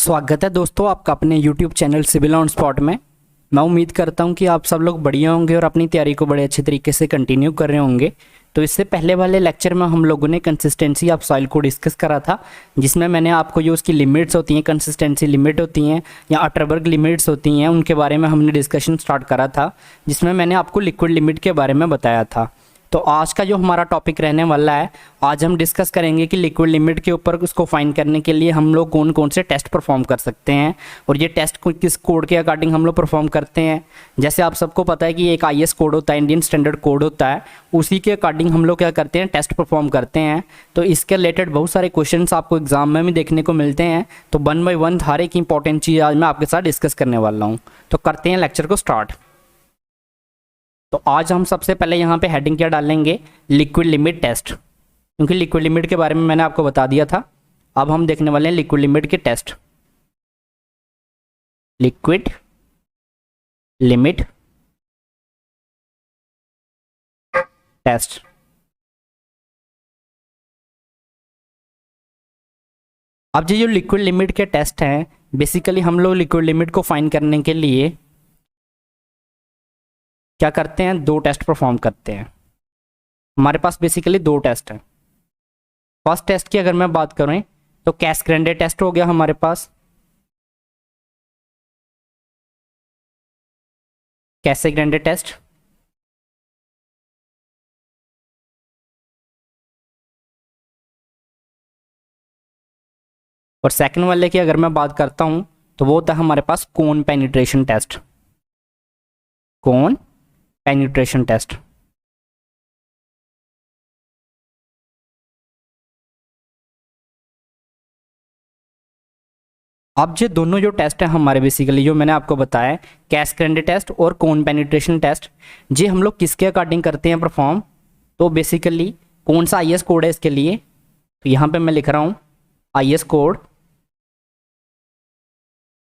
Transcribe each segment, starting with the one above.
स्वागत है दोस्तों आपका अपने YouTube channel civil on spot में। मैं उम्मीद करता हूं कि आप सब लोग बढ़िया होंगे और अपनी तैयारी को बड़े अच्छे तरीके से कंटिन्यू कर रहे होंगे। तो इससे पहले वाले लेक्चर में हम लोगों ने कंसिस्टेंसी ऑफ सॉइल को डिस्कस करा था, जिसमें मैंने आपको जो उसकी लिमिट्स होती हैं, कंसिस्टेंसी लिमिट होती हैं या अटरबर्ग लिमिट्स होती हैं, उनके बारे में हमने डिस्कशन स्टार्ट करा था, जिसमें मैंने आपको लिक्विड लिमिट के बारे में बताया था। तो आज का जो हमारा टॉपिक रहने वाला है, आज हम डिस्कस करेंगे कि लिक्विड लिमिट के ऊपर उसको फाइंड करने के लिए हम लोग कौन कौन से टेस्ट परफॉर्म कर सकते हैं और ये टेस्ट किस कोड के अकॉर्डिंग हम लोग परफॉर्म करते हैं। जैसे आप सबको पता है कि एक IS कोड होता है, इंडियन स्टैंडर्ड कोड होता है, उसी के अकॉर्डिंग हम लोग क्या करते हैं, टेस्ट परफॉर्म करते हैं। तो इसके रिलेटेड बहुत सारे क्वेश्चंस आपको एग्जाम में भी देखने को मिलते हैं। तो 1 बाय 1 हर एक इंपॉर्टेंट चीज़ आज मैं आपके साथ डिस्कस करने वाला हूँ। तो करते हैं लेक्चर को स्टार्ट। तो आज हम सबसे पहले यहाँ पे हेडिंग क्या डालेंगे, लिक्विड लिमिट टेस्ट, क्योंकि लिक्विड लिमिट के बारे में मैंने आपको बता दिया था। अब हम देखने वाले हैं लिक्विड लिमिट के टेस्ट। Liquid limit test. अब ये जो लिक्विड लिमिट के टेस्ट हैं, बेसिकली हम लोग लिक्विड लिमिट को फाइंड करने के लिए क्या करते हैं, दो टेस्ट परफॉर्म करते हैं। हमारे पास बेसिकली दो टेस्ट हैं। फर्स्ट टेस्ट की अगर मैं बात करूं तो कैसग्रेंडे टेस्ट हो गया हमारे पास, कैसग्रेंडे टेस्ट। और सेकंड वाले की अगर मैं बात करता हूं तो वो होता है हमारे पास कोन पेनिट्रेशन टेस्ट, कोन पेनिट्रेशन टेस्ट। अब ये दोनों जो टेस्ट हैं हमारे, बेसिकली जो मैंने आपको बताया, कैसग्रेंडे टेस्ट और कोन पेनिट्रेशन टेस्ट, ये हम लोग किसके अकॉर्डिंग करते हैं परफॉर्म। तो बेसिकली कौन सा IS कोड है इसके लिए, तो यहाँ पे मैं लिख रहा हूँ IS कोड।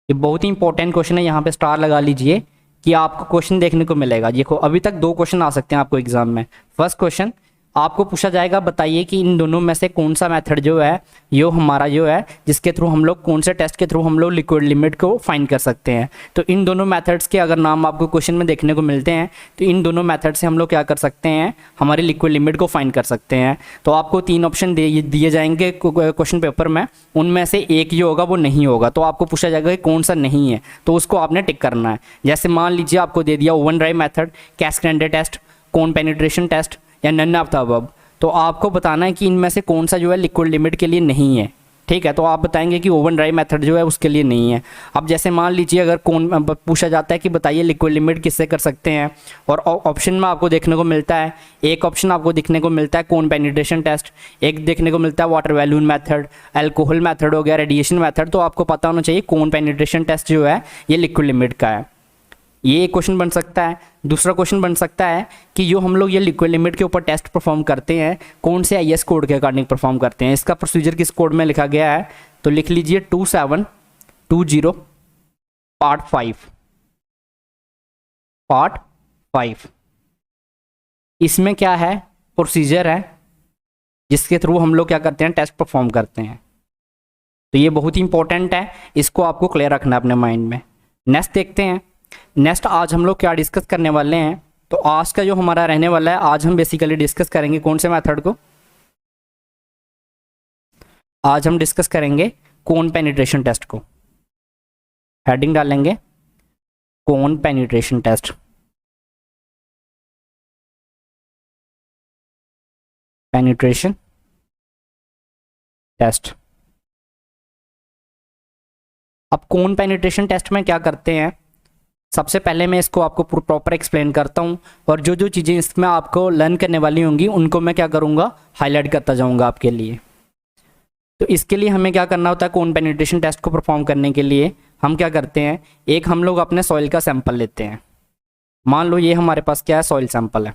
ये बहुत ही इंपॉर्टेंट क्वेश्चन है, यहाँ पे स्टार लगा लीजिए कि आपको क्वेश्चन देखने को मिलेगा। देखो अभी तक दो क्वेश्चन आ सकते हैं आपको एग्जाम में। फर्स्ट क्वेश्चन आपको पूछा जाएगा, बताइए कि इन दोनों में से कौन सा मेथड जो है, यो हमारा जो है, जिसके थ्रू हम लोग, कौन से टेस्ट के थ्रू हम लोग लिक्विड लिमिट को फाइंड कर सकते हैं। तो इन दोनों मेथड्स के अगर नाम आपको क्वेश्चन में देखने को मिलते हैं, तो इन दोनों मेथड से हम लोग क्या कर सकते हैं, हमारी लिक्विड लिमिट को फाइंड कर सकते हैं। तो आपको तीन ऑप्शन दिए जाएंगे क्वेश्चन पेपर में, उनमें से एक जो होगा वो नहीं होगा। तो आपको पूछा जाएगा कि कौन सा नहीं है, तो उसको आपने टिक करना है। जैसे मान लीजिए आपको दे दिया ओवन ड्राई मेथड, कैसग्रेंडे टेस्ट, कोन पेनिट्रेशन टेस्ट या नन ऑफ द अबव। तो आपको बताना है कि इनमें से कौन सा जो है लिक्विड लिमिट के लिए नहीं है। ठीक है, तो आप बताएंगे कि ओवन ड्राई मेथड जो है उसके लिए नहीं है। अब जैसे मान लीजिए अगर कौन पूछा जाता है कि बताइए लिक्विड लिमिट किससे कर सकते हैं, और ऑप्शन में आपको देखने को मिलता है, एक ऑप्शन आपको देखने को मिलता है कोन पेनिट्रेशन टेस्ट, एक देखने को मिलता है water balloon method, alcohol method हो गया, रेडिएशन मेथड। तो आपको पता होना चाहिए कोन पेनिट्रेशन टेस्ट जो है ये लिक्विड लिमिट का है। ये एक क्वेश्चन बन सकता है। दूसरा क्वेश्चन बन सकता है कि जो हम लोग ये लिक्विड लिमिट के ऊपर टेस्ट परफॉर्म करते हैं, कौन से IS कोड के अकॉर्डिंग परफॉर्म करते हैं, इसका प्रोसीजर किस कोड में लिखा गया है। तो लिख लीजिए 2720 पार्ट 5। इसमें क्या है, प्रोसीजर है जिसके थ्रू हम लोग क्या करते हैं, टेस्ट परफॉर्म करते हैं। तो ये बहुत ही इंपॉर्टेंट है, इसको आपको क्लियर रखना है अपने माइंड में। नेक्स्ट देखते हैं। नेक्स्ट आज हम लोग क्या डिस्कस करने वाले हैं। तो आज का जो हमारा रहने वाला है, आज हम बेसिकली डिस्कस करेंगे कौन से मेथड को, आज हम डिस्कस करेंगे कोन पेनिट्रेशन टेस्ट को। हेडिंग डालेंगे cone penetration test. Penetration test. अब कोन पेनिट्रेशन टेस्ट में क्या करते हैं, सबसे पहले मैं इसको आपको प्रॉपर एक्सप्लेन करता हूं, और जो जो चीज़ें इसमें आपको लर्न करने वाली होंगी उनको मैं क्या करूंगा, हाईलाइट करता जाऊंगा आपके लिए। तो इसके लिए हमें क्या करना होता है, कोन पेनिट्रेशन टेस्ट को परफॉर्म करने के लिए हम क्या करते हैं, एक हम लोग अपने सॉइल का सैंपल लेते हैं। मान लो ये हमारे पास क्या है, सॉइल सैंपल है।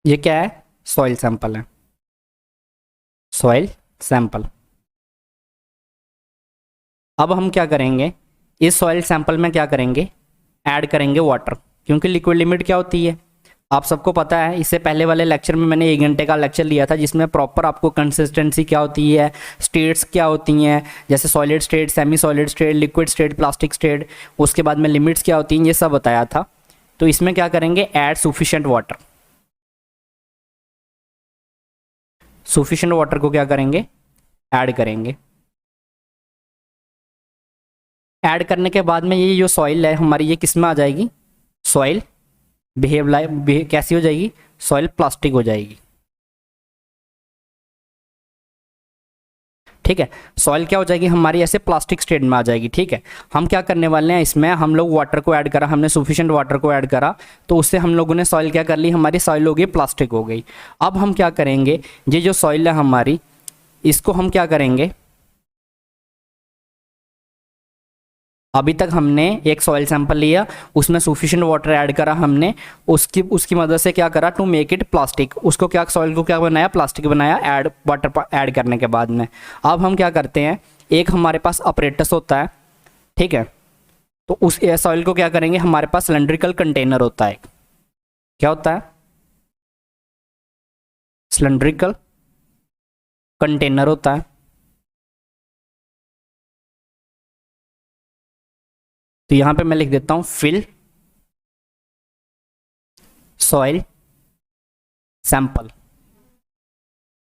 ये क्या है, सॉइल सैंपल है, सॉइल सैंपल। अब हम क्या करेंगे, इस सॉइल सैंपल में क्या करेंगे, ऐड करेंगे वाटर, क्योंकि लिक्विड लिमिट क्या होती है, आप सबको पता है, इससे पहले वाले लेक्चर में मैंने 1 घंटे का लेक्चर लिया था जिसमें प्रॉपर आपको कंसिस्टेंसी क्या होती है, स्टेट्स क्या होती हैं, जैसे solid state, semi solid state, liquid state, plastic state, उसके बाद में लिमिट्स क्या होती हैं, ये सब बताया था। तो इसमें क्या करेंगे, add sufficient water. Sufficient water को क्या करेंगे, ऐड करेंगे। ऐड करने के बाद में ये जो सॉइल है हमारी, ये किस में आ जाएगी, सॉइल कैसी हो जाएगी, सॉइल प्लास्टिक हो जाएगी। ठीक है, सॉइल क्या हो जाएगी हमारी, ऐसे प्लास्टिक स्टेट में आ जाएगी। ठीक है, हम क्या करने वाले हैं, इसमें हम लोग वाटर को ऐड करा, हमने सफिशिएंट वाटर को ऐड करा, तो उससे हम लोगों ने सॉइल क्या कर ली, हमारी सॉइल हो गई प्लास्टिक हो गई। अब हम क्या करेंगे, ये जो सॉइल है हमारी, इसको हम क्या करेंगे, अभी तक हमने एक सॉइल सैंपल लिया, उसमें सफिशिएंट वाटर ऐड करा हमने, उसकी उसकी मदद से क्या करा, टू मेक इट प्लास्टिक, उसको क्या, सॉइल को क्या बनाया, प्लास्टिक बनाया, ऐड वाटर ऐड करने के बाद में। अब हम क्या करते हैं, एक हमारे पास अपरेटस होता है। ठीक है, तो उस सॉइल को क्या करेंगे, हमारे पास सिलेंड्रिकल कंटेनर होता है, क्या होता है, सिलेंड्रिकल कंटेनर होता है। तो यहां पे मैं लिख देता हूं, फिल सॉइल सैंपल।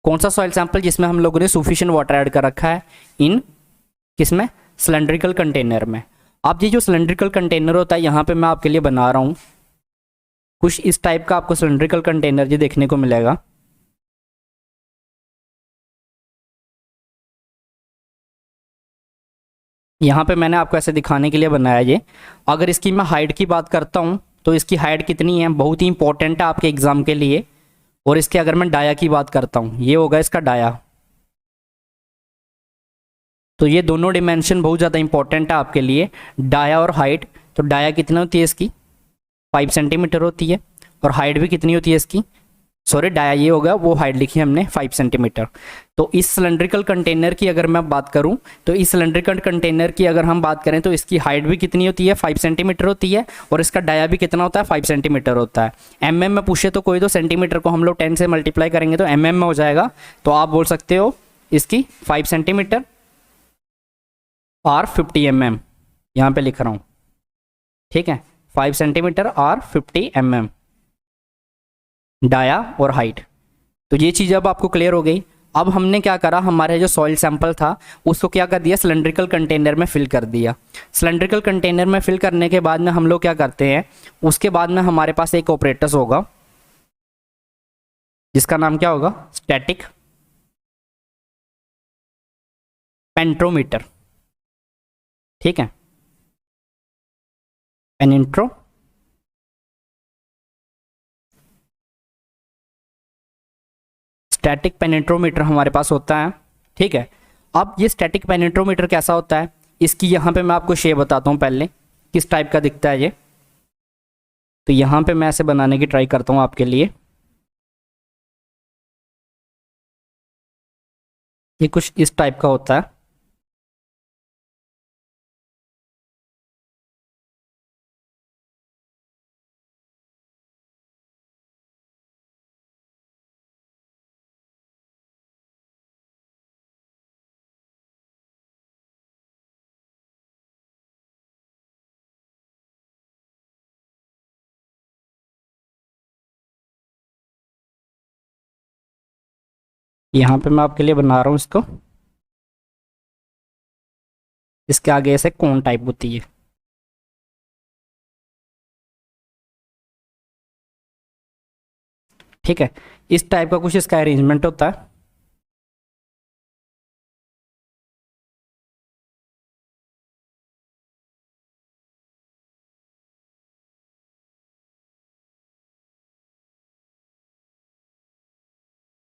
कौन सा सॉइल सैंपल, जिसमें हम लोगों ने सफिशिएंट वाटर ऐड कर रखा है, इन किसमें, सिलेंड्रिकल कंटेनर में। अब ये जो सिलेंड्रिकल कंटेनर होता है, यहाँ पे मैं आपके लिए बना रहा हूँ कुछ इस टाइप का, आपको सिलेंड्रिकल कंटेनर जो देखने को मिलेगा। यहाँ पे मैंने आपको ऐसे दिखाने के लिए बनाया ये। अगर इसकी मैं हाइट की बात करता हूँ तो इसकी हाइट कितनी है, बहुत ही इंपॉर्टेंट है आपके एग्जाम के लिए। और इसके अगर मैं डाया की बात करता हूँ, ये होगा इसका डाया। तो ये दोनों डिमेंशन बहुत ज़्यादा इंपॉर्टेंट है आपके लिए, डाया और हाइट। तो डाया कितना होती है इसकी, 5 सेंटीमीटर होती है, और हाइट भी कितनी होती है इसकी, सॉरी डाया ये होगा, वो हाइट लिखी है हमने 5 सेंटीमीटर। तो इस सिलेंड्रिकल कंटेनर की अगर मैं बात करूं, तो इस सिलेंड्रिकल कंटेनर की अगर हम बात करें तो इसकी हाइट भी कितनी होती है, 5 सेंटीमीटर होती है, और इसका डाया भी कितना होता है, 5 सेंटीमीटर होता है। एमएम में पूछे तो कोई, तो सेंटीमीटर को हम लोग 10 से मल्टीप्लाई करेंगे तो एमएम में हो जाएगा। तो आप बोल सकते हो इसकी 5 सेंटीमीटर और 50 mm, यहाँ पे लिख रहा हूँ। ठीक है, 5 सेंटीमीटर और 50 mm डाया और हाइट। तो ये चीज़ अब आपको क्लियर हो गई। अब हमने क्या करा, हमारे जो सॉइल सैंपल था उसको क्या कर दिया, सिलेंड्रिकल कंटेनर में फिल कर दिया। सिलेंड्रिकल कंटेनर में फिल करने के बाद में हम लोग क्या करते हैं, उसके बाद में हमारे पास एक ऑपरेटस होगा जिसका नाम क्या होगा, स्टैटिक पेंट्रोमीटर। ठीक है, पेनिट्रो स्टैटिक पेनिट्रोमीटर हमारे पास होता है। ठीक है, अब ये स्टैटिक पेनिट्रोमीटर कैसा होता है, इसकी यहाँ पे मैं आपको शेप बताता हूँ पहले, किस टाइप का दिखता है ये। तो यहाँ पे मैं ऐसे बनाने की ट्राई करता हूँ आपके लिए। ये कुछ इस टाइप का होता है। यहाँ पे मैं आपके लिए बना रहा हूँ इसको, इसके आगे ऐसे कौन टाइप होती है। ठीक है, इस टाइप का कुछ इसका अरेंजमेंट होता है।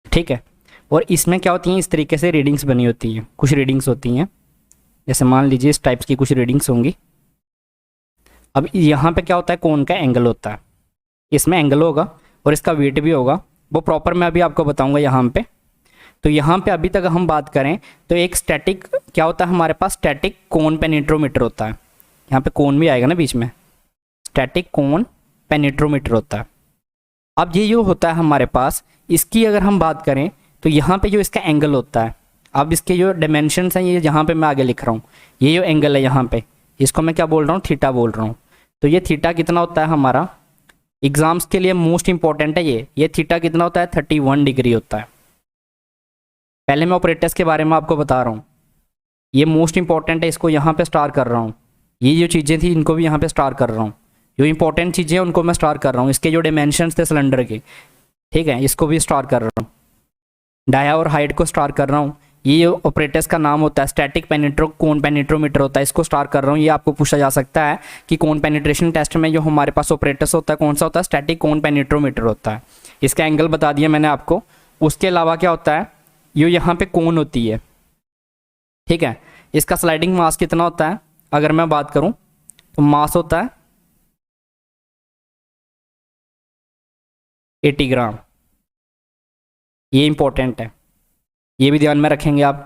ठीक है, और इसमें क्या होती हैं, इस तरीके से रीडिंग्स बनी होती हैं, कुछ रीडिंग्स होती हैं, जैसे मान लीजिए इस टाइप्स की कुछ रीडिंग्स होंगी। अब यहाँ पे क्या होता है, कोन का एंगल होता है, इसमें एंगल होगा और इसका वेट भी होगा, वो प्रॉपर मैं अभी आपको बताऊंगा यहाँ पे। तो यहाँ पे अभी तक हम बात करें तो एक स्टैटिक क्या होता है हमारे पास, स्टैटिक कोन पेनिट्रोमीटर होता है। यहाँ पे कोन भी आएगा ना बीच में, स्टैटिक कोन पेनिट्रोमीटर होता है। अब ये जो होता है हमारे पास, इसकी अगर हम बात करें तो यहाँ पे जो इसका एंगल होता है, अब इसके जो डायमेंशंस हैं ये जहाँ पे मैं आगे लिख रहा हूँ, ये जो एंगल है यहाँ पे, इसको मैं क्या बोल रहा हूँ, थीटा बोल रहा हूँ। तो ये थीटा कितना होता है हमारा, एग्जाम्स के लिए मोस्ट इंपॉर्टेंट है ये थीटा कितना होता है, 31 डिग्री होता है। पहले मैं ऑपरेटर्स के बारे में आपको बता रहा हूँ, ये मोस्ट इंपॉर्टेंट है, इसको यहाँ पे स्टार कर रहा हूँ। ये जो चीज़ें थी इनको भी यहाँ पे स्टार कर रहा हूँ, जो इंपॉर्टेंट चीज़ें हैं उनको मैं स्टार कर रहा हूँ। इसके जो डायमेंशंस थे सिलेंडर के, ठीक है, इसको भी स्टार कर रहा हूँ। डाया और हाइट को स्टार कर रहा हूँ। ये ऑपरेटर्स का नाम होता है स्टैटिक कोन पेनिट्रोमीटर होता है, इसको स्टार कर रहा हूँ। ये आपको पूछा जा सकता है कि कोन पेनिट्रेशन टेस्ट में जो हमारे पास ऑपरेटर्स होता है कौन सा होता है, स्टैटिक कोन पेनिट्रोमीटर होता है। इसका एंगल बता दिया मैंने आपको। उसके अलावा क्या होता है, ये यहाँ पे कोन होती है, ठीक है, इसका स्लाइडिंग मास कितना होता है, अगर मैं बात करूँ तो मास होता है 80 ग्राम। ये इंपॉर्टेंट है, ये भी ध्यान में रखेंगे आप।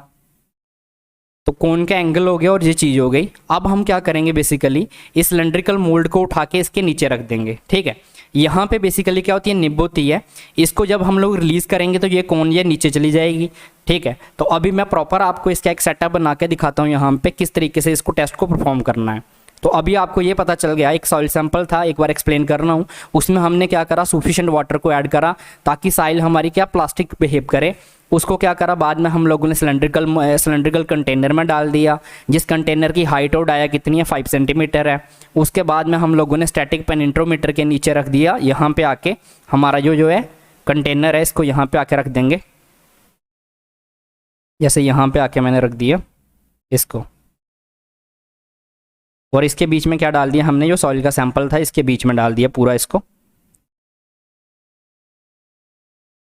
तो कोन का एंगल हो गया और ये चीज़ हो गई। अब हम क्या करेंगे, बेसिकली इस सिलेंड्रिकल मोल्ड को उठा के इसके नीचे रख देंगे, ठीक है। यहाँ पे बेसिकली क्या होती है, निब होती है। इसको जब हम लोग रिलीज़ करेंगे तो ये कोन ये नीचे चली जाएगी, ठीक है। तो अभी मैं प्रॉपर आपको इसका एक सेटअप बना के दिखाता हूँ यहाँ पे किस तरीके से इसको टेस्ट को परफॉर्म करना है। तो अभी आपको ये पता चल गया, एक सॉइल सैंपल था, एक बार एक्सप्लेन कर रहा हूँ। उसमें हमने क्या करा, सफिशिएंट वाटर को ऐड करा ताकि सॉइल हमारी क्या प्लास्टिक बिहेव करे। उसको क्या करा, बाद में हम लोगों ने सिलेंड्रिकल कंटेनर में डाल दिया, जिस कंटेनर की हाइट और डाया कितनी है, 5 सेंटीमीटर है। उसके बाद में हम लोगों ने स्टैटिक पेनिट्रोमीटर के नीचे रख दिया। यहाँ पे आके हमारा जो है कंटेनर है, इसको यहाँ पे आके रख देंगे। जैसे यहाँ पे आके मैंने रख दिया इसको, और इसके बीच में क्या डाल दिया हमने, जो सॉइल का सैंपल था इसके बीच में डाल दिया पूरा इसको।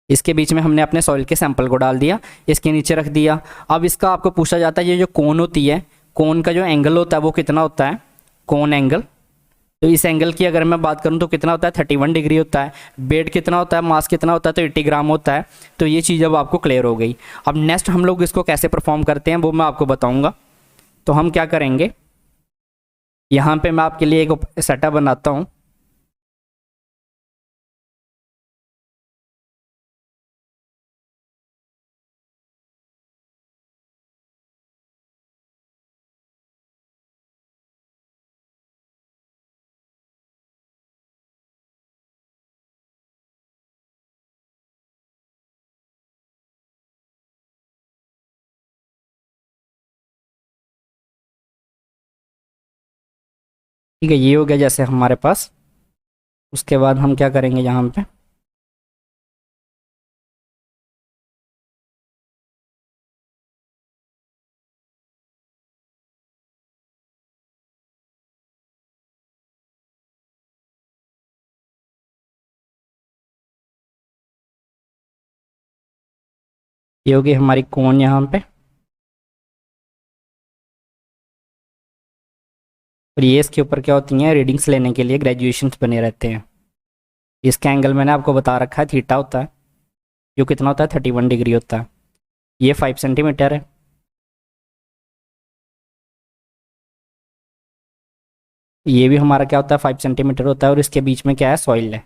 इसके बीच में हमने अपने सॉइल के सैंपल को डाल दिया, इसके नीचे रख दिया। अब इसका आपको पूछा जाता है, ये जो कोन होती है, कोन का जो एंगल होता है वो कितना होता है, कोन एंगल। तो इस एंगल की अगर मैं बात करूं तो कितना होता है, 31 डिग्री होता है। वेट कितना होता है, मास कितना होता है, तो 80 ग्राम होता है। तो ये चीज़ अब आपको क्लियर हो गई। अब नेक्स्ट हम लोग इसको कैसे परफॉर्म करते हैं वो मैं आपको बताऊँगा। तो हम क्या करेंगे, यहाँ पे मैं आपके लिए एक सेटअप बनाता हूँ। ठीक है, ये हो गया जैसे हमारे पास। उसके बाद हम क्या करेंगे, यहाँ पे ये होगी हमारी कोन यहाँ पे, और ये इसके ऊपर क्या होती हैं, रीडिंग्स लेने के लिए ग्रेजुएशंस बने रहते हैं। इसका एंगल मैंने आपको बता रखा है, थीटा होता है, जो कितना होता है, 31 डिग्री होता है। ये 5 सेंटीमीटर है। ये भी हमारा क्या होता है, 5 सेंटीमीटर होता है, और इसके बीच में क्या है, सॉइल है।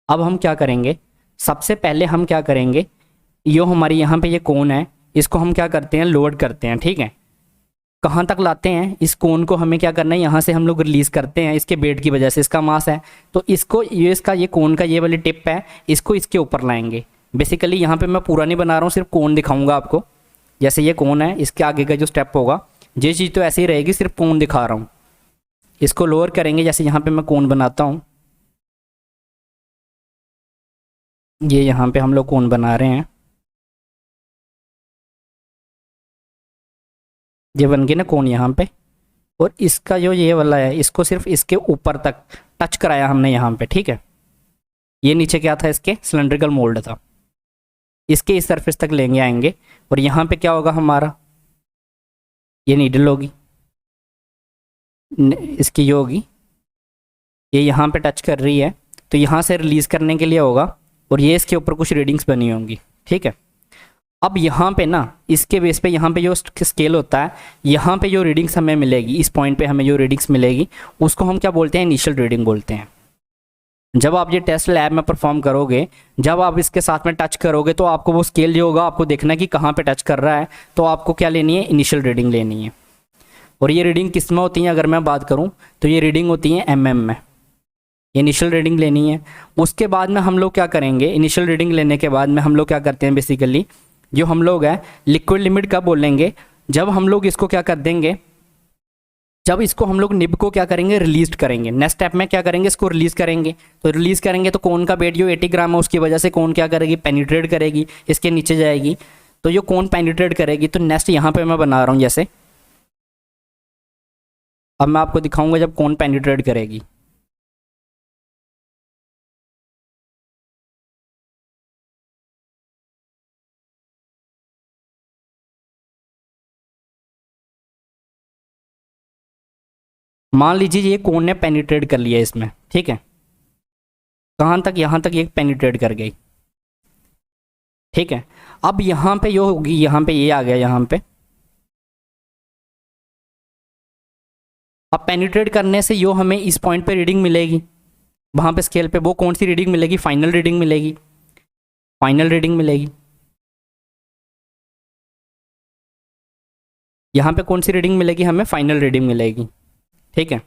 अब हम क्या करेंगे, सबसे पहले हम क्या करेंगे, यो हमारी यहाँ पे ये कोन है, इसको हम क्या करते हैं, लोड करते हैं, ठीक है। कहाँ तक लाते हैं, इस कोन को हमें क्या करना है, यहाँ से हम लोग रिलीज़ करते हैं इसके वेट की वजह से, इसका मास है। तो इसको ये कोन का ये वाली टिप है, इसको इसके ऊपर लाएंगे। बेसिकली यहाँ पे मैं पूरा नहीं बना रहा हूँ, सिर्फ कोन दिखाऊंगा आपको। जैसे ये कोन है, इसके आगे का जो स्टेप होगा, ये चीज़ तो ऐसे ही रहेगी, सिर्फ कोन दिखा रहा हूँ। इसको लोअर करेंगे, जैसे यहाँ पे मैं कोन बनाता हूँ, ये यहाँ पे हम लोग कोन बना रहे हैं, ये बन गया ना कोन यहाँ पे। और इसका जो ये वाला है, इसको सिर्फ इसके ऊपर तक टच कराया हमने यहाँ पे, ठीक है। ये नीचे क्या था, इसके सिलेंड्रिकल मोल्ड था, इसके इस सरफेस तक लेंगे आएंगे। और यहाँ पे क्या होगा हमारा, ये नीडल होगी, इसकी ये होगी, ये यहाँ पे टच कर रही है, तो यहाँ से रिलीज़ करने के लिए होगा, और ये इसके ऊपर कुछ रीडिंग्स बनी होंगी, ठीक है। अब यहाँ पे ना, इसके बेस पे यहाँ पे जो स्केल होता है, यहाँ पे जो रीडिंग्स हमें मिलेगी, इस पॉइंट पे हमें जो रीडिंग्स मिलेगी, उसको हम क्या बोलते हैं, इनिशियल रीडिंग बोलते हैं। जब आप ये टेस्ट लैब में परफॉर्म करोगे, जब आप इसके साथ में टच करोगे तो आपको वो स्केल जो होगा आपको देखना है कि कहाँ पे टच कर रहा है, तो आपको क्या लेनी है, इनिशियल रीडिंग लेनी है। और ये रीडिंग किस में होती है, अगर मैं बात करूँ तो ये रीडिंग होती है में। इनिशियल रीडिंग लेनी है। उसके बाद में हम लोग क्या करेंगे, इनिशियल रीडिंग लेने के बाद में हम लोग क्या करते हैं, बेसिकली जो हम लोग हैं लिक्विड लिमिट कब बोलेंगे, जब हम लोग इसको क्या कर देंगे, जब इसको हम लोग निब को क्या करेंगे, रिलीज करेंगे। नेक्स्ट स्टेप में क्या करेंगे, इसको रिलीज करेंगे। तो रिलीज करेंगे तो कोन का वेट जो 80 ग्राम है उसकी वजह से कोन क्या करेगी, पेनिट्रेट करेगी, इसके नीचे जाएगी। तो जो कोन पेनिट्रेट करेगी, तो नेक्स्ट यहाँ पे मैं बना रहा हूँ, जैसे अब मैं आपको दिखाऊंगा जब कोन पेनिट्रेट करेगी। मान लीजिए ये कोन ने पेनिट्रेट कर लिया इसमें, ठीक है, कहाँ तक, यहाँ तक ये पेनिट्रेट कर गई, ठीक है। अब यहाँ पे यो होगी, यहाँ पे ये आ गया यहाँ पे। अब पेनिट्रेट करने से यो हमें इस पॉइंट पे रीडिंग मिलेगी, वहाँ पे स्केल पे वो कौन सी रीडिंग मिलेगी, फाइनल रीडिंग मिलेगी, फाइनल रीडिंग मिलेगी। यहाँ पे कौन सी रीडिंग मिलेगी, हमें फाइनल रीडिंग मिलेगी, ठीक है।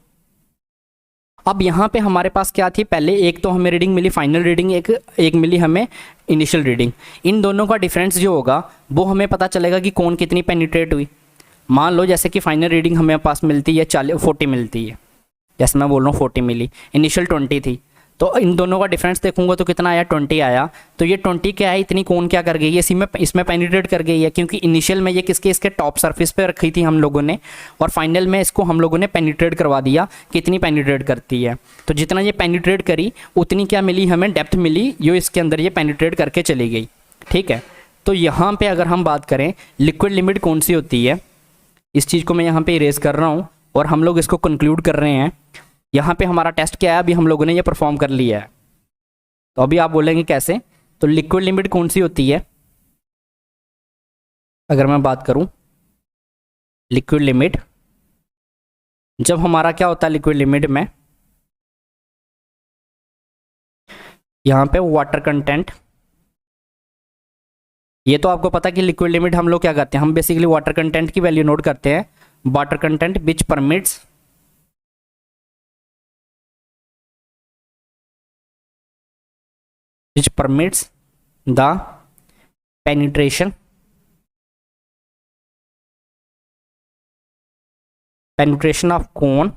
अब यहाँ पे हमारे पास क्या थी, पहले एक तो हमें रीडिंग मिली फाइनल रीडिंग, एक मिली हमें इनिशियल रीडिंग। इन दोनों का डिफरेंस जो होगा वो हमें पता चलेगा कि कौन कितनी पेनिट्रेट हुई। मान लो जैसे कि फाइनल रीडिंग हमें पास मिलती है 40 मिलती है, जैसे मैं बोल रहा हूँ 40 मिली, इनिशियल 20 थी, तो इन दोनों का डिफरेंस देखूंगा तो कितना आया, 20 आया। तो ये 20 क्या है, इतनी कौन क्या कर गई है, इसमें पेनिट्रेट कर गई है, क्योंकि इनिशियल में ये इसके टॉप सरफेस पे रखी थी हम लोगों ने, और फाइनल में इसको हम लोगों ने पेनिट्रेट करवा दिया। कितनी पेनिट्रेट करती है, तो जितना ये पेनिट्रेट करी उतनी क्या मिली, हमें डेप्थ मिली, जो इसके अंदर ये पेनिट्रेट करके चली गई, ठीक है। तो यहाँ पे अगर हम बात करें लिक्विड लिमिट कौन सी होती है, इस चीज़ को मैं यहाँ पे इरेज कर रहा हूँ और हम लोग इसको कंक्लूड कर रहे हैं। यहाँ पे हमारा टेस्ट क्या है, अभी हम लोगों ने ये परफॉर्म कर लिया है, तो अभी आप बोलेंगे कैसे, तो लिक्विड लिमिट कौन सी होती है, अगर मैं बात करूं लिक्विड लिमिट, जब हमारा क्या होता है लिक्विड लिमिट में, यहाँ पे वाटर कंटेंट, ये तो आपको पता कि लिक्विड लिमिट हम लोग क्या करते हैं, हम बेसिकली वाटर कंटेंट की वैल्यू नोट करते हैं, water content which permits the penetration of cone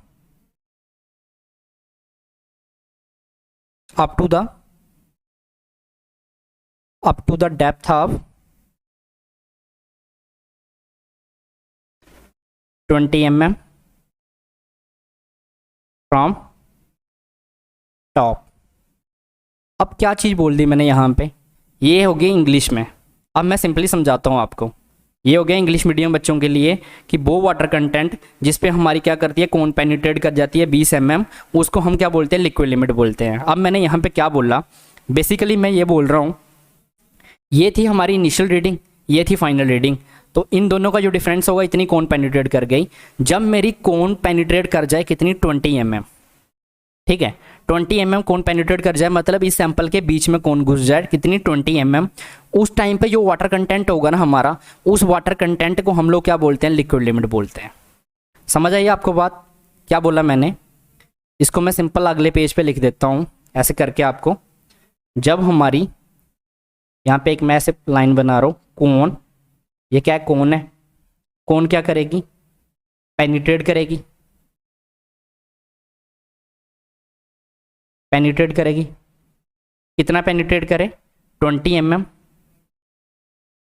up to the depth of 20 mm from top। अब क्या चीज़ बोल दी मैंने यहाँ पे, ये हो गई इंग्लिश में। अब मैं सिंपली समझाता हूँ आपको, ये हो गया इंग्लिश मीडियम बच्चों के लिए कि वो वाटर कंटेंट जिस पे हमारी क्या करती है, कौन पेनिट्रेट कर जाती है 20 mm, उसको हम क्या बोलते हैं, लिक्विड लिमिट बोलते हैं। अब मैंने यहाँ पे क्या बोला, बेसिकली मैं ये बोल रहा हूँ, ये थी हमारी इनिशियल रीडिंग, ये थी फाइनल रीडिंग, तो इन दोनों का जो डिफरेंस होगा इतनी कौन पेनिट्रेट कर गई। जब मेरी कौन पेनिट्रेट कर जाए कितनी, 20 mm, ठीक है, 20 mm कौन पेनिट्रेट कर जाए, मतलब इस सैंपल के बीच में कौन घुस जाए, कितनी 20 mm। उस टाइम पे जो वाटर कंटेंट होगा ना हमारा, उस वाटर कंटेंट को हम लोग क्या बोलते हैं, लिक्विड लिमिट बोलते हैं। समझ आइए आपको बात, क्या बोला मैंने, इसको मैं सिंपल अगले पेज पे लिख देता हूँ ऐसे करके आपको। जब हमारी यहाँ पे एक मैं ऐसे लाइन बना रहा हूँ, कौन, ये क्या है, कौन है, कौन क्या करेगी, पेनिट्रेट करेगी, पेनिट्रेट करेगी, कितना पेनिट्रेट करे, 20 mm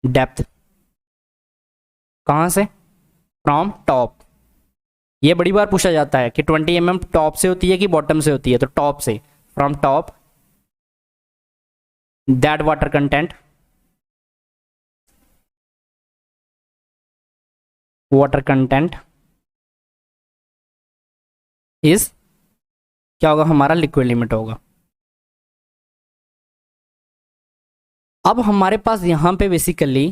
डेप्थ, कहाँ से, फ्रॉम टॉप। ये बड़ी बार पूछा जाता है कि 20 mm टॉप से होती है कि बॉटम से होती है, तो टॉप से, from top that water content, water content is क्या होगा, हमारा लिक्विड लिमिट होगा। अब हमारे पास यहाँ पे बेसिकली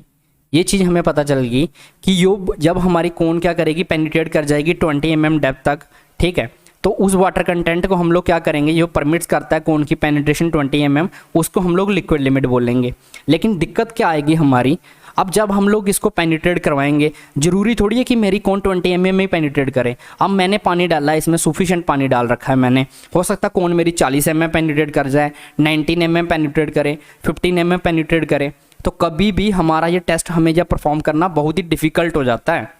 ये चीज़ हमें पता चल गई कि यो जब हमारी कौन क्या करेगी, पेनिट्रेट कर जाएगी 20 mm डेप्थ तक, ठीक है, तो उस वाटर कंटेंट को हम लोग क्या करेंगे, जो परमिट्स करता है कोन की पेनिट्रेशन 20 mm, उसको हम लोग लिक्विड लिमिट बोलेंगे। लेकिन दिक्कत क्या आएगी हमारी, अब जब हम लोग इसको पेनिट्रेट करवाएंगे, जरूरी थोड़ी है कि मेरी कोन 20 mm में ही पेनिट्रेट करे। अब मैंने पानी डाला है, इसमें सफिशिएंट पानी डाल रखा है मैंने, हो सकता कोन मेरी 40 mm पेनिट्रेट कर जाए, 19 mm पेनिट्रेट करे, 15 mm पेनिट्रेट करे। तो कभी भी हमारा ये टेस्ट हमें जब परफॉर्म करना बहुत ही डिफ़िकल्ट हो जाता है।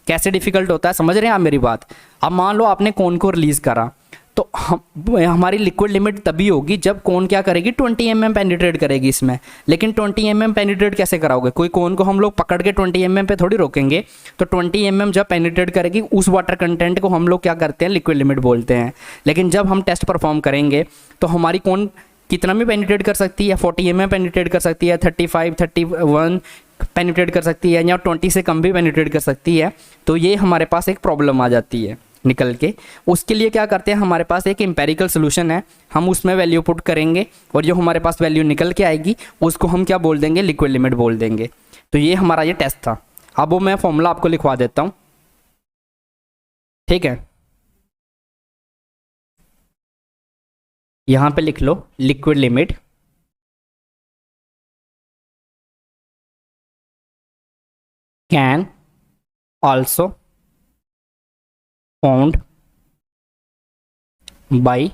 कैसे डिफ़िकल्ट होता है, समझ रहे हैं आप मेरी बात। अब मान लो आपने कोन को रिलीज़ करा, तो हमारी लिक्विड लिमिट तभी होगी जब कोन क्या करेगी, 20 mm पेनिट्रेट करेगी इसमें। लेकिन 20 mm पेनिट्रेट कैसे कराओगे, कोई कोन को हम लोग पकड़ के 20 mm पे थोड़ी रोकेंगे। तो 20 mm जब पेनिट्रेट करेगी, उस वाटर कंटेंट को हम लोग क्या करते हैं, लिक्विड लिमिट बोलते हैं। लेकिन जब हम टेस्ट परफॉर्म करेंगे तो हमारी कोन कितना भी पेनिट्रेट कर सकती है, 40 mm पेनिट्रेट कर सकती है, 35, 31 पेनिट्रेट कर सकती है, या 20 से कम भी पेनिट्रेट कर सकती है। तो ये हमारे पास एक प्रॉब्लम आ जाती है निकल के। उसके लिए क्या करते हैं, हमारे पास एक एम्पेरिकल सोल्यूशन है, हम उसमें वैल्यू पुट करेंगे और जो हमारे पास वैल्यू निकल के आएगी उसको हम क्या बोल देंगे, लिक्विड लिमिट बोल देंगे। तो ये हमारा ये टेस्ट था। अब वो मैं फॉर्मूला आपको लिखवा देता हूँ, ठीक है। यहाँ पे लिख लो liquid limit can also found by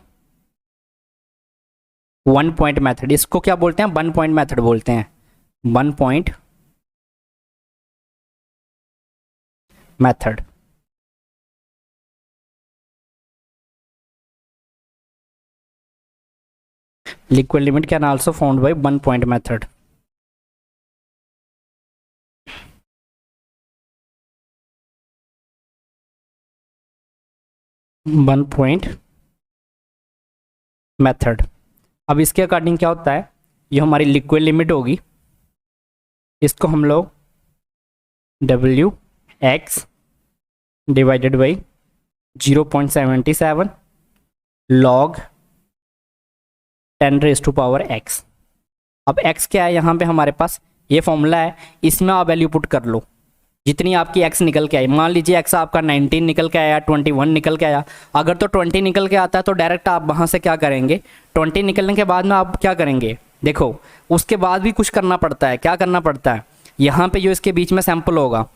1 point method. इसको क्या बोलते हैं, 1 पॉइंट मेथड बोलते हैं, 1 point method. Liquid limit can also found by 1 point method. One point method. अब इसके अकॉर्डिंग क्या होता है, ये हमारी लिक्विड लिमिट होगी, इसको हम लोग Wx divided by 0.77 log 10⁻⁻x। अब x क्या है, यहाँ पे हमारे पास ये फॉर्मूला है, इसमें आप वैल्यू पुट कर लो जितनी आपकी x निकल के आई। मान लीजिए x आपका 19 निकल के आया, 21 निकल के आया। अगर तो 20 निकल के आता है तो डायरेक्ट आप वहाँ से क्या करेंगे, 20 निकलने के बाद में आप क्या करेंगे, देखो उसके बाद भी कुछ करना पड़ता है। क्या करना पड़ता है, यहाँ पे जो इसके बीच में सैंपल होगा,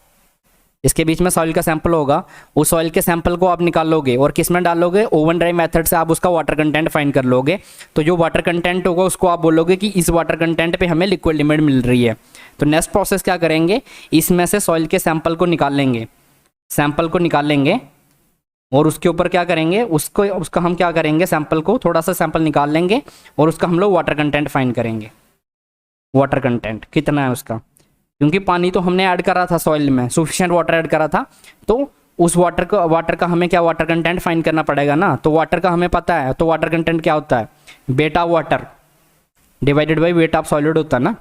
इसके बीच में सॉइल का सैंपल होगा, उस सॉइल के सैंपल को आप निकालोगे और किस में डालोगे, ओवन ड्राई मेथड से आप उसका वाटर कंटेंट फाइंड कर लोगे। तो जो वाटर कंटेंट होगा उसको आप बोलोगे कि इस वाटर कंटेंट पे हमें लिक्विड लिमिट मिल रही है। तो नेक्स्ट प्रोसेस क्या करेंगे, इसमें से सॉइल के सैंपल को निकाल लेंगे, सैंपल को निकाल लेंगे और उसके ऊपर क्या करेंगे, उसका हम क्या करेंगे, सैंपल को थोड़ा सा सैंपल निकाल लेंगे और उसका हम लोग वाटर कंटेंट फाइंड करेंगे। वाटर कंटेंट कितना है उसका, क्योंकि पानी तो हमने ऐड करा था सॉइल में, सफिशिएंट वाटर ऐड करा था, तो उस वाटर का हमें क्या वाटर कंटेंट फाइंड करना पड़ेगा ना। तो वाटर का हमें पता है, तो वाटर कंटेंट क्या होता है, बेटा water divided by weight of solid होता है ना।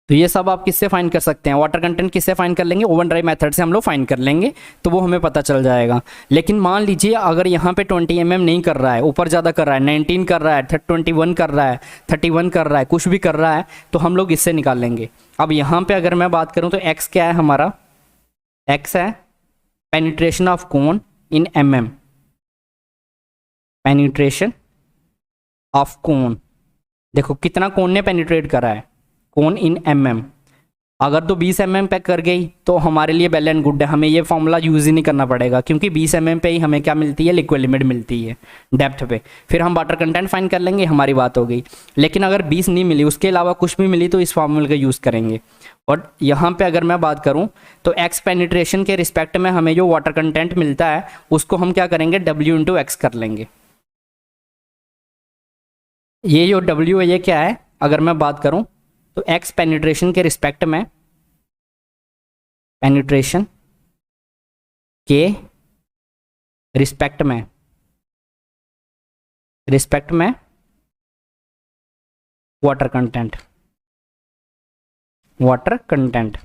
तो ये सब आप किससे फाइंड कर सकते हैं, वाटर कंटेंट किससे फाइंड कर लेंगे, ओवन ड्राई मेथड से हम लोग फाइंड कर लेंगे, तो वो हमें पता चल जाएगा। लेकिन मान लीजिए अगर यहाँ पे 20 mm नहीं कर रहा है, ऊपर ज़्यादा कर रहा है, 19 कर रहा है, 21 कर रहा है, 31 कर रहा है, कुछ भी कर रहा है, तो हम लोग इससे निकाल लेंगे। अब यहाँ पे अगर मैं बात करूँ तो x क्या है हमारा, x है penetration of cone in mm, penetration of कोन। देखो कितना कोन ने पेनिट्रेट करा है, कोन इन mm। अगर तो 20 mm पे कर गई तो हमारे लिए वेल एंड गुड है, हमें ये फॉर्मूला यूज़ ही नहीं करना पड़ेगा, क्योंकि 20 mm पे ही हमें क्या मिलती है, लिक्विड लिमिट मिलती है डेप्थ पे। फिर हम वाटर कंटेंट फाइंड कर लेंगे, हमारी बात हो गई। लेकिन अगर 20 नहीं मिली, उसके अलावा कुछ भी मिली, तो इस फॉर्मूले का यूज़ करेंगे। और यहाँ पे अगर मैं बात करूँ तो x पेनिट्रेशन के रिस्पेक्ट में हमें जो वाटर कंटेंट मिलता है उसको हम क्या करेंगे, W × x कर लेंगे। ये जो W है ये क्या है, अगर मैं बात करूँ तो x पेनिट्रेशन के रिस्पेक्ट में, पेनिट्रेशन के रिस्पेक्ट में वाटर कंटेंट, वाटर कंटेंट।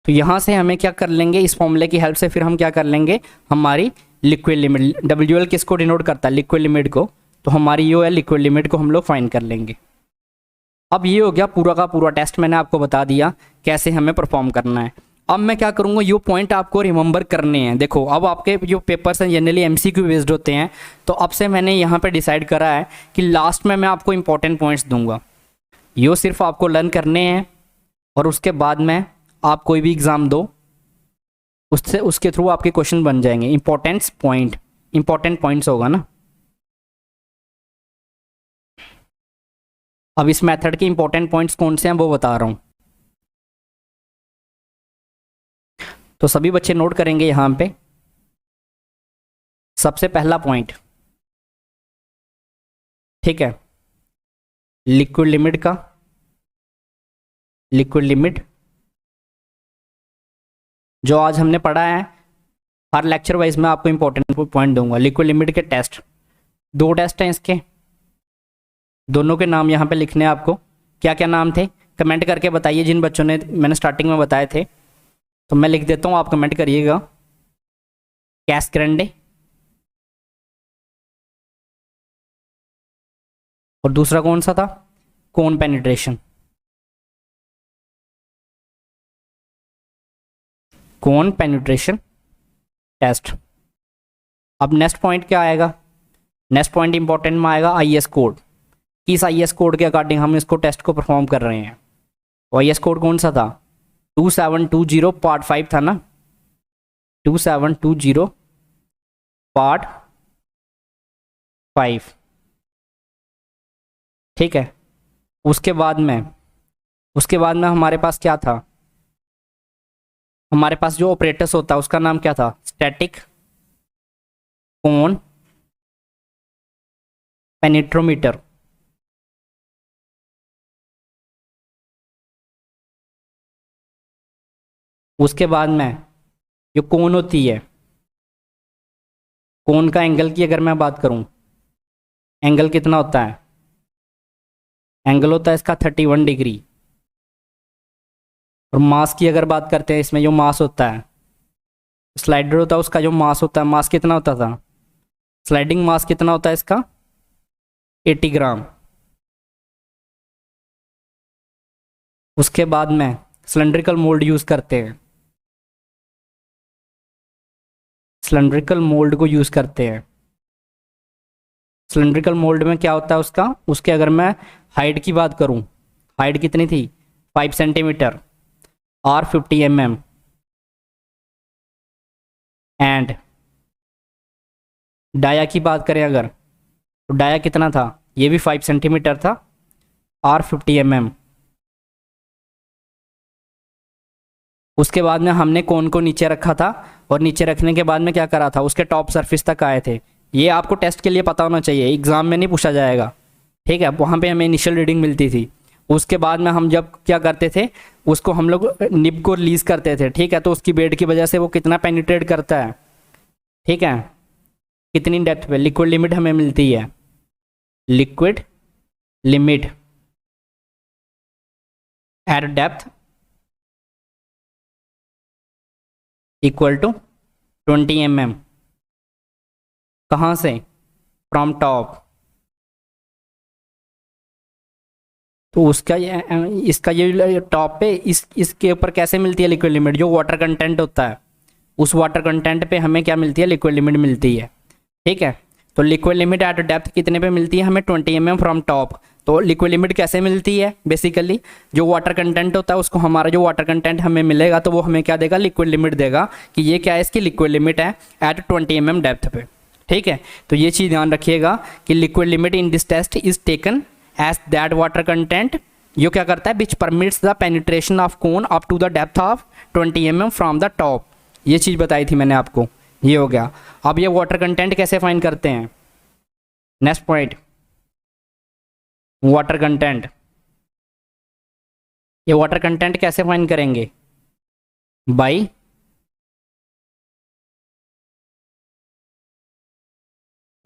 तो यहां से हमें क्या कर लेंगे, इस फॉर्मूले की हेल्प से फिर हम क्या कर लेंगे, हमारी लिक्विड लिमिट, WL किसको डिनोट करता है, लिक्विड लिमिट को, तो हमारी जो है लिक्विड लिमिट को हम लोग फाइंड कर लेंगे। अब ये हो गया पूरा का पूरा टेस्ट, मैंने आपको बता दिया कैसे हमें परफॉर्म करना है। अब मैं क्या करूँगा, ये पॉइंट आपको रिमेंबर करने हैं। देखो अब आपके जो पेपर्स हैं जनरली एमसीक्यू बेस्ड होते हैं, तो अब से मैंने यहाँ पे डिसाइड करा है कि लास्ट में मैं आपको इंपॉर्टेंट पॉइंट्स दूंगा। ये सिर्फ आपको लर्न करने हैं और उसके बाद में आप कोई भी एग्ज़ाम दो, उससे उसके थ्रू आपके क्वेश्चन बन जाएंगे। इंपॉर्टेंट पॉइंट्स होगा ना। अब इस मेथड के इंपॉर्टेंट पॉइंट्स कौन से हैं वो बता रहा हूँ, तो सभी बच्चे नोट करेंगे यहाँ पे। सबसे पहला पॉइंट, ठीक है, लिक्विड लिमिट जो आज हमने पढ़ा है, हर लेक्चर वाइज में आपको इंपॉर्टेंट पॉइंट दूंगा। लिक्विड लिमिट के टेस्ट, 2 टेस्ट हैं इसके, दोनों के नाम यहाँ पे लिखने हैं आपको। क्या क्या नाम थे कमेंट करके बताइए, जिन बच्चों ने मैंने स्टार्टिंग में बताए थे। तो मैं लिख देता हूँ, आप कमेंट करिएगा। कैसग्रेंडे और दूसरा कौन सा था, कोन पेनिट्रेशन। कोन पेनिट्रेशन टेस्ट। अब नेक्स्ट पॉइंट क्या आएगा, नेक्स्ट पॉइंट इंपॉर्टेंट में आएगा आईएस कोड। किस आईएस कोड के अकॉर्डिंग हम इसको टेस्ट को परफॉर्म कर रहे हैं। आईएस कोड कौन सा था, 2720 पार्ट 5 था ना, 2720 पार्ट 5, ठीक है। उसके बाद में हमारे पास क्या था, हमारे पास जो ऑपरेटर्स होता है उसका नाम क्या था, स्टैटिक कोन पेनिट्रोमीटर। उसके बाद में जो कोन होती है, कोन का एंगल की अगर मैं बात करूं, एंगल कितना होता है, एंगल होता है इसका 31 डिग्री। और मास की अगर बात करते हैं, इसमें जो मास होता है, स्लाइडर होता है उसका जो मास होता है, मास कितना होता था, स्लाइडिंग मास कितना होता है इसका, 80 ग्राम। उसके बाद में सिलेंड्रिकल मोल्ड यूज करते हैं, सिलेंड्रिकल मोल्ड को यूज करते हैं। सिलेंड्रिकल मोल्ड में क्या होता है उसके अगर मैं हाइट की बात करूं, हाइट कितनी थी, 5 सेंटीमीटर और 50 mm। एंड डाया की बात करें अगर, तो डाया कितना था, ये भी 5 सेंटीमीटर था और 50 mm। उसके बाद में हमने कोन को नीचे रखा था और नीचे रखने के बाद में क्या करा था, उसके टॉप सरफेस तक आए थे। ये आपको टेस्ट के लिए पता होना चाहिए, एग्जाम में नहीं पूछा जाएगा, ठीक है। वहाँ पे हमें इनिशियल रीडिंग मिलती थी। उसके बाद में हम जब क्या करते थे, उसको हम लोग निब को रिलीज करते थे, ठीक है। तो उसकी वेट की वजह से वो कितना पेनिट्रेट करता है, ठीक है, कितनी डेप्थ पे, लिक्विड लिमिट हमें मिलती है, liquid limit at depth equal to 20 mm। कहाँ से, फ्रॉम टॉप। तो इसका ये टॉप पे इसके ऊपर कैसे मिलती है लिक्विड लिमिट, जो वाटर कंटेंट होता है उस वाटर कंटेंट पे हमें क्या मिलती है, लिक्विड लिमिट मिलती है, ठीक है। तो लिक्विड लिमिट एट डेप्थ कितने पे मिलती है हमें, 20 mm फ्रॉम टॉप। तो लिक्विड लिमिट कैसे मिलती है, बेसिकली जो वाटर कंटेंट होता है उसको, हमारा जो वाटर कंटेंट हमें मिलेगा तो वो हमें क्या देगा, लिक्विड लिमिट देगा कि ये क्या है, इसकी लिक्विड लिमिट है एट 20 mm डेप्थ पे, ठीक है। तो ये चीज़ ध्यान रखिएगा कि liquid limit in this test is taken as that water content जो क्या करता है, which permits the penetration of cone up to the depth of 20 mm from the top. ये चीज़ बताई थी मैंने आपको, ये हो गया। अब ये वाटर कंटेंट कैसे फाइंड करते हैं, नेक्स्ट पॉइंट, वाटर कंटेंट। ये वाटर कंटेंट कैसे फाइंड करेंगे, बाई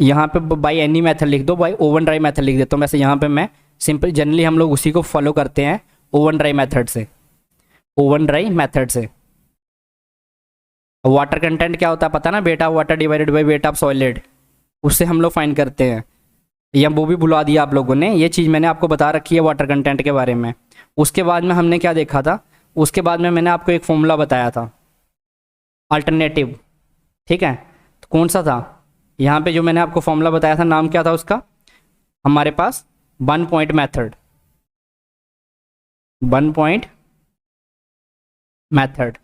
यहाँ पे बाई एनी मेथड लिख दो, बाई ओवन ड्राई मेथड लिख देता हूँ। वैसे यहाँ पे मैं सिंपल जनरली हम लोग उसी को फॉलो करते हैं, ओवन ड्राई मेथड से, ओवन ड्राई मेथड से। वाटर कंटेंट क्या होता है पता ना, weight of water divided by weight of solid, उससे हम लोग फाइंड करते हैं। या वो भी बुला दिया आप लोगों ने, ये चीज़ मैंने आपको बता रखी है वाटर कंटेंट के बारे में। उसके बाद में हमने क्या देखा था, उसके बाद में मैंने आपको एक फॉर्मूला बताया था अल्टरनेटिव, ठीक है। तो कौन सा था, यहाँ पे जो मैंने आपको फॉर्मूला बताया था नाम क्या था उसका, हमारे पास 1 पॉइंट मेथड, 1 पॉइंट मेथड।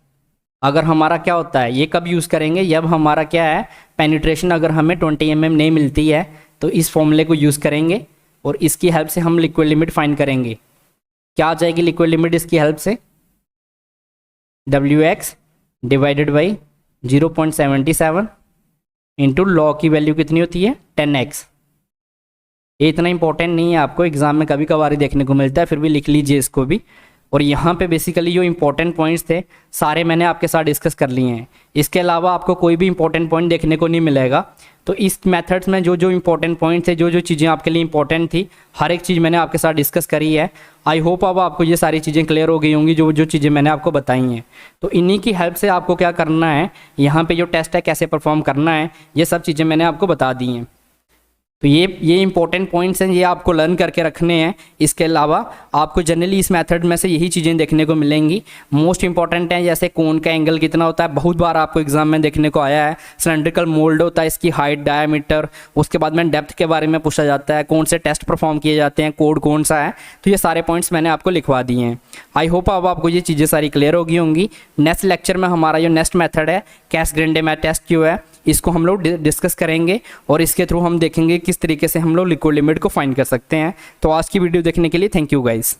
अगर हमारा क्या होता है, ये कब यूज़ करेंगे, जब हमारा क्या है पेनिट्रेशन अगर हमें 20 mm नहीं मिलती है तो इस फॉर्मूले को यूज़ करेंगे और इसकी हेल्प से हम लिक्विड लिमिट फाइंड करेंगे। क्या आ जाएगी लिक्विड लिमिट इसकी हेल्प से, WX divided by 0.77 into law की वैल्यू कितनी होती है 10x। ये इतना इंपॉर्टेंट नहीं है, आपको एग्जाम में कभी कभार ही देखने को मिलता है, फिर भी लिख लीजिए इसको भी। और यहाँ पे बेसिकली जो इंपॉर्टेंट पॉइंट्स थे सारे मैंने आपके साथ डिस्कस कर लिए हैं। इसके अलावा आपको कोई भी इंपॉर्टेंट पॉइंट देखने को नहीं मिलेगा। तो इस मेथड्स में जो जो इंपॉर्टेंट पॉइंट थे, जो जो चीज़ें आपके लिए इंपॉर्टेंट थी, हर एक चीज़ मैंने आपके साथ डिस्कस करी है। आई होप अब आपको ये सारी चीज़ें क्लियर हो गई होंगी जो जो चीज़ें मैंने आपको बताई हैं। तो इन्हीं की हेल्प से आपको क्या करना है, यहाँ पे जो टेस्ट है कैसे परफॉर्म करना है, ये सब चीज़ें मैंने आपको बता दी हैं। तो ये इंपॉर्टेंट पॉइंट्स हैं, ये आपको लर्न करके रखने हैं। इसके अलावा आपको जनरली इस मेथड में से यही चीज़ें देखने को मिलेंगी। मोस्ट इंपॉर्टेंट हैं, जैसे कोन का एंगल कितना होता है, बहुत बार आपको एग्जाम में देखने को आया है। सिलेंड्रिकल मोल्ड होता है, इसकी हाइट, डायमीटर, उसके बाद में डेप्थ के बारे में पूछा जाता है, कौन से टेस्ट परफॉर्म किए जाते हैं, कोड कौन सा है। तो ये सारे पॉइंट्स मैंने आपको लिखवा दिए हैं। आई होप अब आपको ये चीज़ें सारी क्लियर हो गई होंगी। नेक्स्ट लेक्चर में हमारा जो नेक्स्ट मेथड है कैसग्रेन-डे टेस्ट क्यों है, इसको हम लोग डिस्कस करेंगे और इसके थ्रू हम देखेंगे किस तरीके से हम लोग लिक्विड लिमिट को फाइंड कर सकते हैं। तो आज की वीडियो देखने के लिए थैंक यू गाइस।